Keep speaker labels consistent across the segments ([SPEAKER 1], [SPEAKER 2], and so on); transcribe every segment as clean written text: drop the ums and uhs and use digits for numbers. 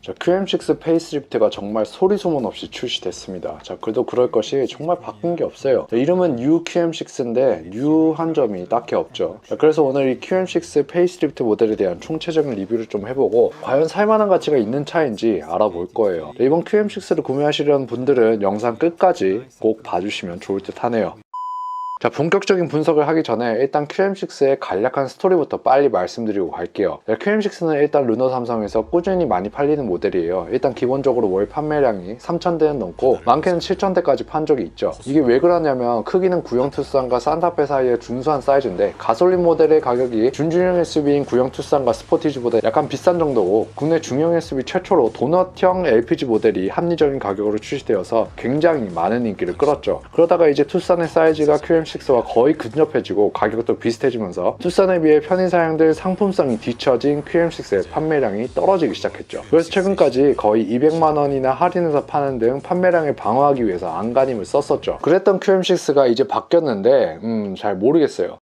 [SPEAKER 1] 자, QM6 페이스리프트가 정말 소리소문 없이 출시됐습니다. 자, 그래도 그럴 것이 정말 바꾼 게 없어요. 자, 이름은 New QM6인데 뉴한 점이 딱히 없죠. 자, 그래서 오늘 이 QM6 페이스리프트 모델에 대한 총체적인 리뷰를 좀 해보고 과연 살만한 가치가 있는 차인지 알아볼 거예요. 자, 이번 QM6를 구매하시려는 분들은 영상 끝까지 꼭 봐주시면 좋을 듯 하네요. 자, 본격적인 분석을 하기 전에 일단 QM6의 간략한 스토리부터 빨리 말씀드리고 갈게요. QM6는 일단 르노 삼성에서 꾸준히 많이 팔리는 모델이에요. 일단 기본적으로 월 판매량이 3,000대는 넘고 많게는 7,000대까지 판 적이 있죠. 이게 왜 그러냐면 크기는 구형 투싼과 산타페 사이의 준수한 사이즈인데 가솔린 모델의 가격이 준중형 SUV인 구형 투싼과 스포티지보다 약간 비싼 정도고 국내 중형 SUV 최초로 도넛형 LPG 모델이 합리적인 가격으로 출시되어서 굉장히 많은 인기를 끌었죠. 그러다가 이제 투싼의 사이즈가 QM6와 거의 근접해지고 가격도 비슷해지면서 투싼에 비해 편의 사양들 상품성이 뒤처진 QM6의 판매량이 떨어지기 시작했죠. 그래서 최근까지 거의 200만원이나 할인해서 파는 등 판매량을 방어하기 위해서 안간힘을 썼었죠. 그랬던 QM6가 이제 바뀌었는데 잘 모르겠어요.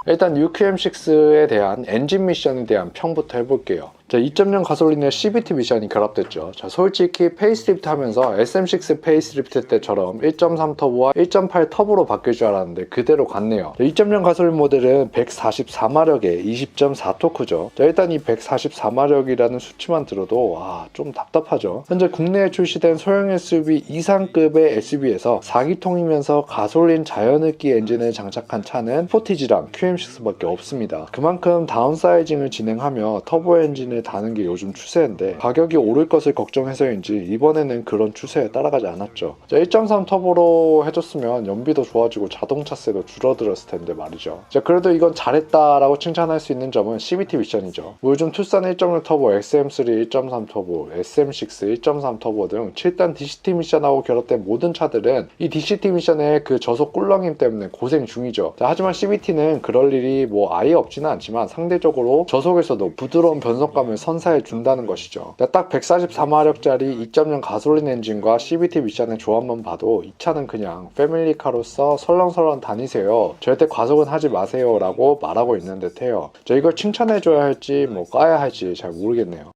[SPEAKER 1] 일단 뉴 QM6에 대한 엔진 미션에 대한 평부터 해볼게요. 자, 2.0 가솔린의 CVT 미션이 결합됐죠. 자, 솔직히 페이스리프트 하면서 SM6 페이스리프트 때처럼 1.3 터보와 1.8 터보로 바뀔 줄 알았는데 그대로 갔네요. 2.0 가솔린 모델은 144마력에 20.4 토크죠. 자, 일단 이 144마력이라는 수치만 들어도 좀 답답하죠. 현재 국내에 출시된 소형 SUV 이상급의 SUV에서 4기통이면서 가솔린 자연흡기 엔진을 장착한 차는 스포티지랑 QM6밖에 없습니다. 그만큼 다운사이징을 진행하며 터보 엔진을 다는 게 요즘 추세인데 가격이 오를 것을 걱정해서인지 이번에는 그런 추세에 따라가지 않았죠. 1.3 터보로 해줬으면 연비도 좋아지고 자동차세도 줄어들었을 텐데 말이죠. 자, 그래도 이건 잘했다라고 칭찬할 수 있는 점은 CVT 미션이죠. 요즘 투싼 1.6 터보, XM3 1.3 터보, SM6 1.3 터보 등 7단 DCT 미션하고 결합된 모든 차들은 이 DCT 미션의 그 저속 꿀렁임 때문에 고생 중이죠. 자, 하지만 CVT는 그럴 일이 아예 없지는 않지만 상대적으로 저속에서도 부드러운 변속감을 선사해 준다는 것이죠. 딱 144마력짜리 2.0 가솔린 엔진과 CVT 미션의 조합만 봐도 이 차는 그냥 패밀리카로서 설렁설렁 다니세요, 절대 과속은 하지 마세요 라고 말하고 있는 듯해요. 이걸 칭찬해줘야 할지 까야 할지 잘 모르겠네요.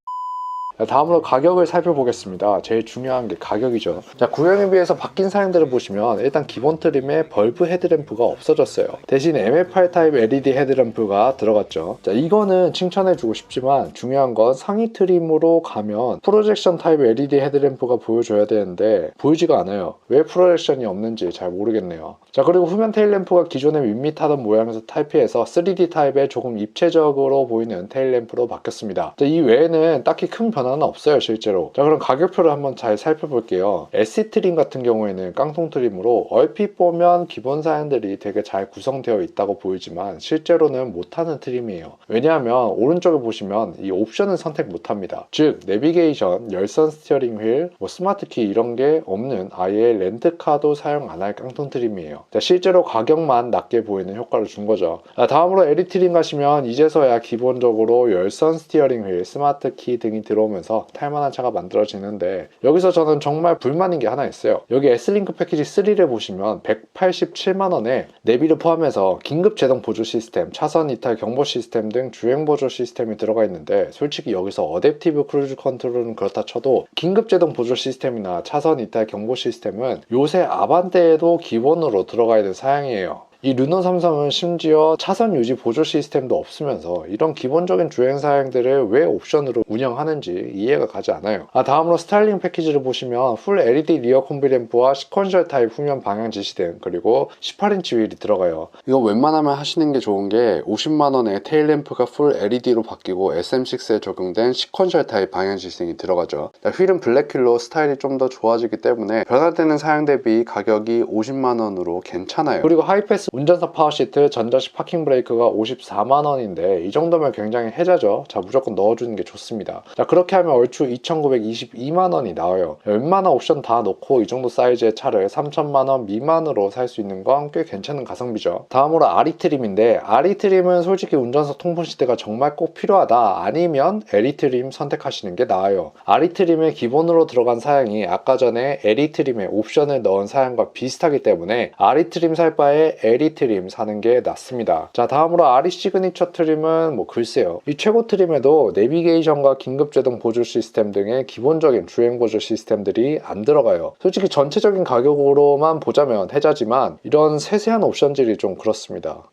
[SPEAKER 1] 다음으로 가격을 살펴보겠습니다. 제일 중요한 게 가격이죠. 자, 구형에 비해서 바뀐 사양들을 보시면 일단 기본 트림에 벌브 헤드램프가 없어졌어요. 대신 MF8 타입 LED 헤드램프가 들어갔죠. 자, 이거는 칭찬해주고 싶지만 중요한 건 상위 트림으로 가면 프로젝션 타입 LED 헤드램프가 보여줘야 되는데 보이지가 않아요. 왜 프로젝션이 없는지 잘 모르겠네요. 자, 그리고 후면 테일램프가 기존에 밋밋하던 모양에서 타입해서 3D 타입의 조금 입체적으로 보이는 테일램프로 바뀌었습니다. 자, 이 외에는 딱히 큰 변화는 없어요 실제로. 자, 그럼 가격표를 한번 잘 살펴볼게요. SE 트림 같은 경우에는 깡통 트림으로 얼핏 보면 기본 사양들이 되게 잘 구성되어 있다고 보이지만 실제로는 못하는 트림이에요. 왜냐하면 오른쪽에 보시면 이 옵션은 선택 못합니다. 즉 내비게이션, 열선 스티어링 휠, 스마트키 이런 게 없는 아예 렌트카도 사용 안 할 깡통 트림이에요. 자, 실제로 가격만 낮게 보이는 효과를 준 거죠. 자, 다음으로 LE 트림 가시면 이제서야 기본적으로 열선 스티어링 휠, 스마트키 등이 들어오면서 탈만한 차가 만들어지는데 여기서 저는 정말 불만인 게 하나 있어요. 여기 S링크 패키지 3를 보시면 187만원에 내비를 포함해서 긴급 제동 보조 시스템, 차선 이탈 경보 시스템 등 주행 보조 시스템이 들어가 있는데 솔직히 여기서 어댑티브 크루즈 컨트롤은 그렇다 쳐도 긴급 제동 보조 시스템이나 차선 이탈 경보 시스템은 요새 아반떼에도 기본으로 들어가야 되는 사양이에요. 이 르노 삼성은 심지어 차선 유지 보조 시스템도 없으면서 이런 기본적인 주행 사양들을 왜 옵션으로 운영하는지 이해가 가지 않아요. 다음으로 스타일링 패키지를 보시면 풀 LED 리어 콤비 램프와 시퀀셜 타입 후면 방향 지시등 그리고 18인치 휠이 들어가요. 이거 웬만하면 하시는 게 좋은 게 50만원에 테일 램프가 풀 LED로 바뀌고 SM6에 적용된 시퀀셜 타입 방향 지시등이 들어가죠. 휠은 블랙 휠로 스타일이 좀 더 좋아지기 때문에 변화되는 사양 대비 가격이 50만원으로 괜찮아요. 그리고 하이패스 운전석 파워시트, 전자식 파킹 브레이크가 54만원인데 이 정도면 굉장히 혜자죠. 자, 무조건 넣어주는 게 좋습니다. 자, 그렇게 하면 얼추 2,922만원이 나와요. 웬만한 옵션 다 넣고 이 정도 사이즈의 차를 3천만원 미만으로 살 수 있는 건 꽤 괜찮은 가성비죠. 다음으로 RE 트림인데 RE 트림은 솔직히 운전석 통풍 시트가 정말 꼭 필요하다 아니면 LE 트림 선택하시는 게 나아요. RE 트림의 기본으로 들어간 사양이 아까 전에 LE 트림에 옵션을 넣은 사양과 비슷하기 때문에 RE 트림 살 바에 LE 트림 사는 게 낫습니다. 자, 다음으로 RE 시그니처 트림은 글쎄요. 이 최고 트림에도 내비게이션과 긴급제동 보조 시스템 등의 기본적인 주행 보조 시스템들이 안 들어가요. 솔직히 전체적인 가격으로만 보자면 혜자지만 이런 세세한 옵션들이 좀 그렇습니다.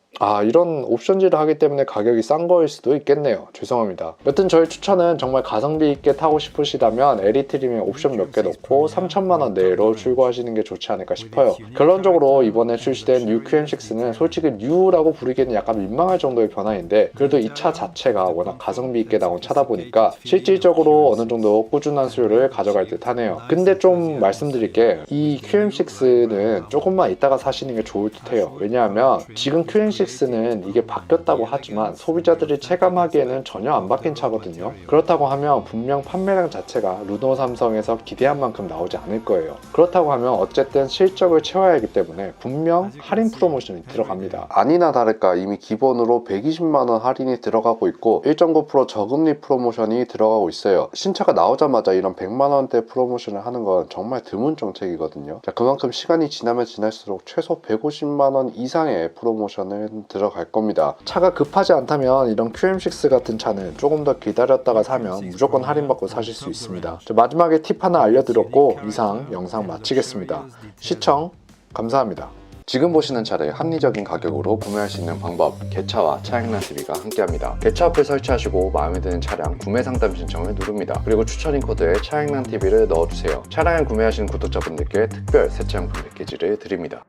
[SPEAKER 1] 이런 옵션질을 하기 때문에 가격이 싼 거일 수도 있겠네요. 죄송합니다. 여튼 저희 추천은 정말 가성비 있게 타고 싶으시다면 LE 트림에 옵션 몇 개 넣고 3천만 원 내로 출고하시는 게 좋지 않을까 싶어요. 결론적으로 이번에 출시된 뉴 QM6는 솔직히 뉴라고 부르기에는 약간 민망할 정도의 변화인데 그래도 이 차 자체가 워낙 가성비 있게 나온 차다 보니까 실질적으로 어느 정도 꾸준한 수요를 가져갈 듯 하네요. 근데 좀 말씀드릴 게 이 QM6는 조금만 이따가 사시는 게 좋을 듯 해요. 왜냐하면 지금 QM6는 이게 바뀌었다고 하지만 소비자들이 체감하기에는 전혀 안 바뀐 차거든요. 그렇다고 하면 분명 판매량 자체가 르노 삼성에서 기대한 만큼 나오지 않을 거예요. 그렇다고 하면 어쨌든 실적을 채워야 하기 때문에 분명 할인 프로모션이 들어갑니다. 아니나 다를까 이미 기본으로 120만원 할인이 들어가고 있고 1.9% 저금리 프로모션이 들어가고 있어요. 신차가 나오자마자 이런 100만원대 프로모션을 하는 건 정말 드문 정책이거든요. 자, 그만큼 시간이 지나면 지날수록 최소 150만원 이상의 프로모션을 들어갈 겁니다. 차가 급하지 않다면 이런 QM6 같은 차는 조금 더 기다렸다가 사면 무조건 할인받고 사실 수 있습니다. 마지막에 팁 하나 알려드렸고 이상 영상 마치겠습니다. 시청 감사합니다. 지금 보시는 차를 합리적인 가격으로 구매할 수 있는 방법, 개차와 차액난TV가 함께합니다. 개차 어플 설치하시고 마음에 드는 차량 구매 상담 신청을 누릅니다. 그리고 추천인 코드에 차액난TV를 넣어주세요. 차량을 구매하신 구독자분들께 특별 세차용품 패키지를 드립니다.